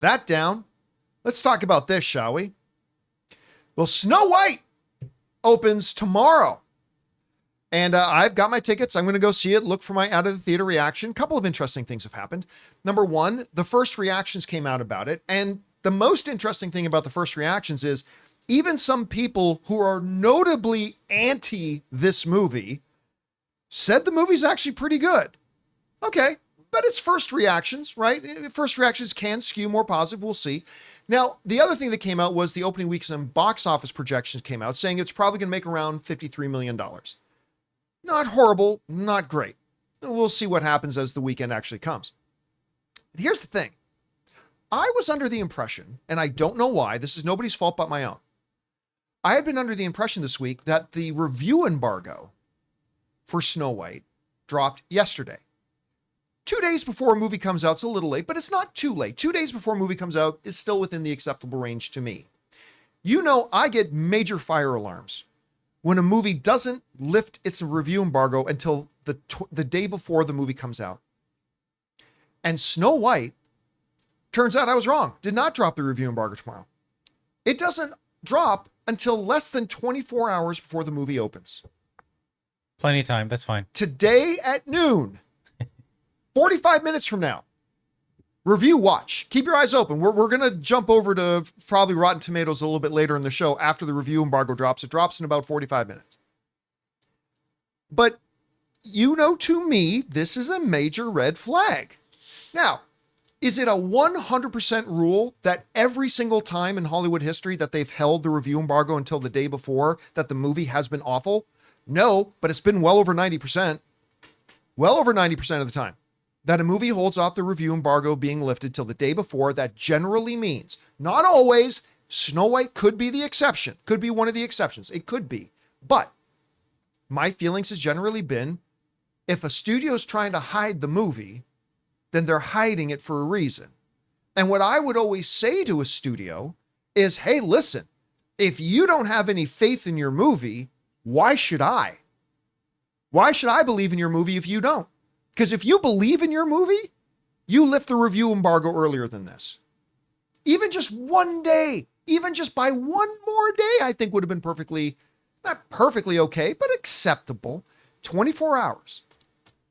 that down, let's talk about this, shall we? Well, Snow White opens tomorrow. And I've got my tickets. I'm going to go see it, look for my out of the theater reaction. A couple of interesting things have happened. Number one, the first reactions came out about it. And the most interesting thing about the first reactions is even some people who are notably anti this movie said the movie's actually pretty good. Okay, but it's first reactions, right? First reactions can skew more positive. We'll see. Now, the other thing that came out was the opening weekend box office projections came out saying it's probably going to make around $53 million. Not horrible, not great. We'll see what happens as the weekend actually comes. But here's the thing. I was under the impression, and I don't know why, this is nobody's fault but my own. I had been under the impression this week that the review embargo for Snow White dropped yesterday. 2 days before a movie comes out, it's a little late, but it's not too late. 2 days before a movie comes out is still within the acceptable range to me. You know, I get major fire alarms when a movie doesn't lift its review embargo until the day before the movie comes out. And Snow White, turns out I was wrong, did not drop the review embargo tomorrow. It doesn't drop until less than 24 hours before the movie opens. Plenty of time, that's fine. Today at noon, 45 minutes from now, review watch. Keep your eyes open. We're going to jump over to probably Rotten Tomatoes a little bit later in the show after the review embargo drops. It drops in about 45 minutes. But you know, to me, this is a major red flag. Now, is it a 100% rule that every single time in Hollywood history that they've held the review embargo until the day before that the movie has been awful? No, but it's been well over 90%. Well over 90% of the time that a movie holds off the review embargo being lifted till the day before. That generally means, not always, Snow White could be the exception, could be one of the exceptions. It could be. But my feelings has generally been, if a studio's trying to hide the movie, then they're hiding it for a reason. And what I would always say to a studio is, hey, listen, if you don't have any faith in your movie, why should I? Why should I believe in your movie if you don't? Because if you believe in your movie, you lift the review embargo earlier than this. Even just one day, even just by one more day, I think would have been perfectly, not perfectly okay, but acceptable. 24 hours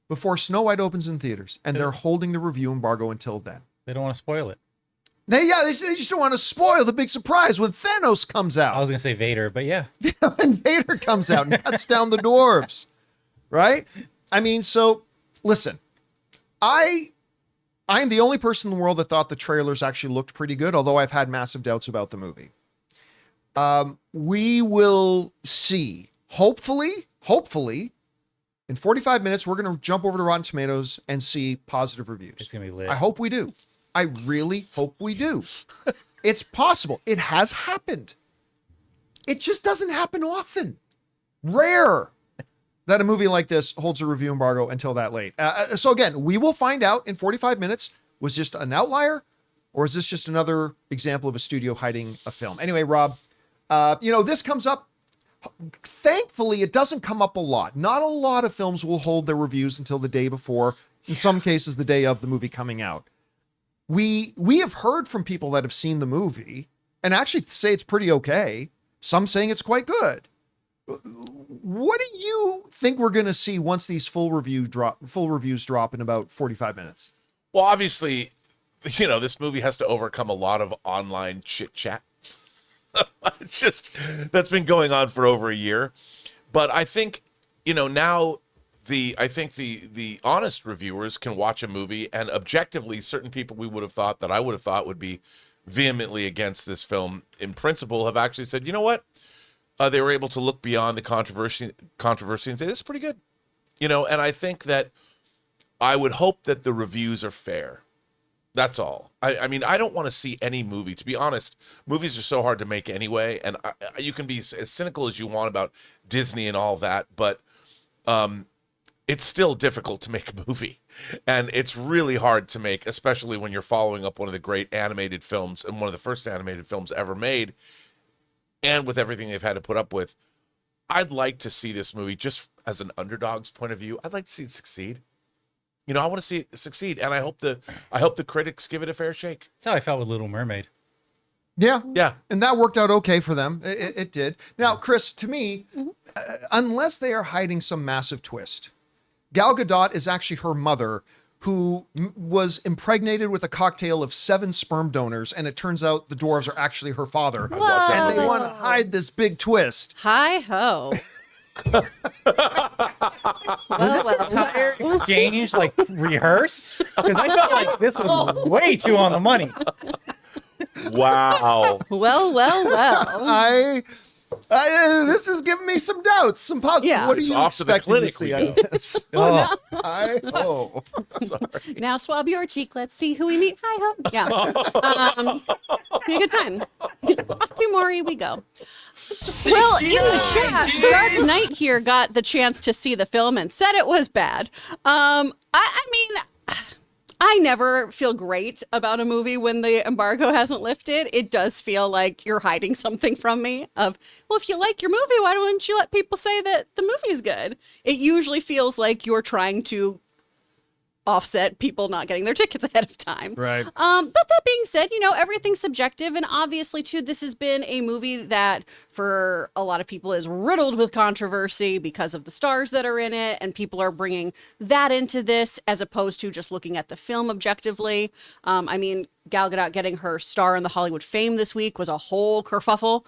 before Snow White opens in theaters, and they're holding the review embargo until then. They don't want to spoil it. They just don't want to spoil the big surprise when Thanos comes out. I was going to say Vader, but yeah. When Vader comes out and cuts down the dwarves, right? I mean, so listen, I am the only person in the world that thought the trailers actually looked pretty good, although I've had massive doubts about the movie. We will see. Hopefully, in 45 minutes, we're going to jump over to Rotten Tomatoes and see positive reviews. It's going to be lit. I hope we do. I really hope we do. It's possible. It has happened. It just doesn't happen often. Rare that a movie like this holds a review embargo until that late. So again, we will find out in 45 minutes. Was just an outlier, or is this just another example of a studio hiding a film? Anyway, Rob, this comes up. Thankfully, it doesn't come up a lot. Not a lot of films will hold their reviews until the day before. In some cases, the day of the movie coming out. We have heard from people that have seen the movie and actually say it's pretty okay. Some saying it's quite good. What do you think we're going to see once these full reviews drop in about 45 minutes? Well, obviously, this movie has to overcome a lot of online chit chat. It's just, that's been going on for over a year. But I think, now the honest reviewers can watch a movie, and objectively, certain people I would have thought would be vehemently against this film in principle have actually said, you know what? They were able to look beyond the controversy and say, this is pretty good. And I think that I would hope that the reviews are fair. That's all. I mean, I don't want to see any movie. To be honest, movies are so hard to make anyway, and you can be as cynical as you want about Disney and all that, but it's still difficult to make a movie. And it's really hard to make, especially when you're following up one of the great animated films and one of the first animated films ever made, and with everything they've had to put up with. I'd like to see this movie, just as an underdog's point of view, I'd like to see it succeed. You know, I want to see it succeed, and I hope the critics give it a fair shake. That's how I felt with Little Mermaid. Yeah. Yeah. And that worked out okay for them. It did. Now, Chris, to me, unless they are hiding some massive twist, Gal Gadot is actually her mother, who was impregnated with a cocktail of 7 sperm donors, and it turns out the dwarves are actually her father. Whoa. And they want to hide this big twist. Hi ho. Entire exchange like rehearsed? Because I felt like this was way too on the money. Wow. Well. This is giving me some doubts, some positive. Yeah. What are It's you off to the expecting to clinic see we out of go. this? Oh, Sorry. Now swab your cheek. Let's see who we meet. Hi ho. Yeah. Be a good time. Off to Maury we go. Well, in the chat, Dark Knight here got the chance to see the film and said it was bad. I mean, I never feel great about a movie when the embargo hasn't lifted. It does feel like you're hiding something from me of, well, if you like your movie, why don't you let people say that the movie's good? It usually feels like you're trying to offset people not getting their tickets ahead of time. Right. But that being said, you know, everything's subjective. And obviously, too, this has been a movie that for a lot of people is riddled with controversy because of the stars that are in it. And people are bringing that into this as opposed to just looking at the film objectively. I mean, Gal Gadot getting her star in the Hollywood Fame this week was a whole kerfuffle.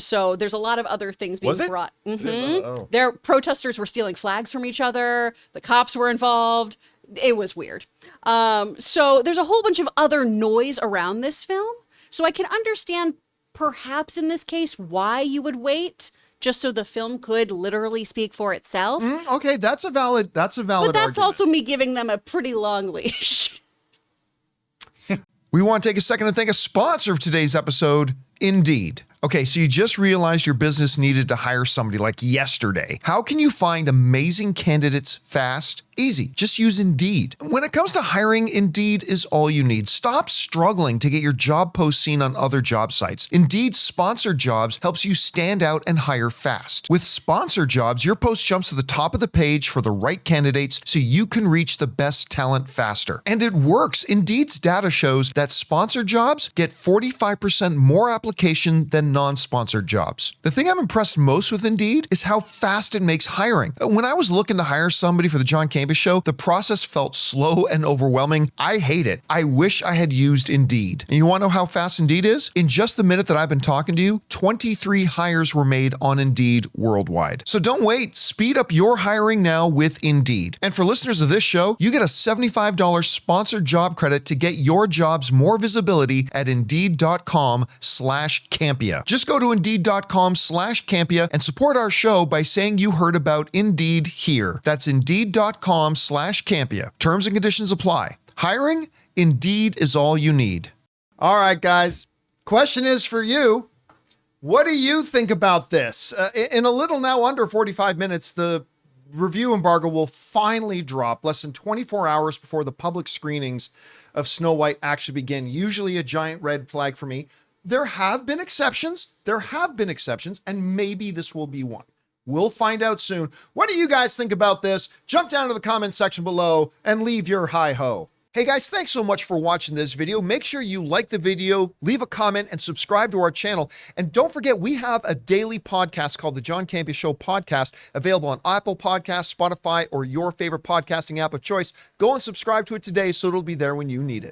So there's a lot of other things being Was it? brought. Oh. Their protesters were stealing flags from each other. The cops were involved. It was weird. So there's a whole bunch of other noise around this film. So I can understand perhaps in this case why you would wait just so the film could literally speak for itself. Okay, that's a valid But that's argument. also me giving them a pretty long leash. We want to take a second to thank a sponsor of today's episode, Indeed. Okay, so you just realized your business needed to hire somebody like yesterday. How can you find amazing candidates fast? Easy. Just use Indeed. When it comes to hiring, Indeed is all you need. Stop struggling to get your job post seen on other job sites. Indeed Sponsored Jobs helps you stand out and hire fast. With Sponsored Jobs, your post jumps to the top of the page for the right candidates so you can reach the best talent faster. And it works. Indeed's data shows that sponsored jobs get 45% more application than non-sponsored jobs. The thing I'm impressed most with Indeed is how fast it makes hiring. When I was looking to hire somebody for the John Campea Show, the process felt slow and overwhelming. I hate it. I wish I had used Indeed. And you want to know how fast Indeed is? In just the minute that I've been talking to you, 23 hires were made on Indeed worldwide. So don't wait. Speed up your hiring now with Indeed. And for listeners of this show, you get a $75 sponsored job credit to get your jobs more visibility at Indeed.com/Campea. Just go to Indeed.com/Campea and support our show by saying you heard about Indeed here. That's Indeed.com/Campea. Terms and conditions apply. Hiring? Indeed is all you need. All right, guys. Question is for you. What do you think about this? In a little now under 45 minutes, the review embargo will finally drop less than 24 hours before the public screenings of Snow White actually begin. Usually a giant red flag for me. There have been exceptions, and maybe this will be one. We'll find out soon. What do you guys think about this? Jump down to the comment section below and leave your hi-ho. Hey guys, thanks so much for watching this video. Make sure you like the video, leave a comment, and subscribe to our channel. And don't forget, we have a daily podcast called the John Campea Show Podcast, available on Apple Podcasts, Spotify, or your favorite podcasting app of choice. Go and subscribe to it today so it'll be there when you need it.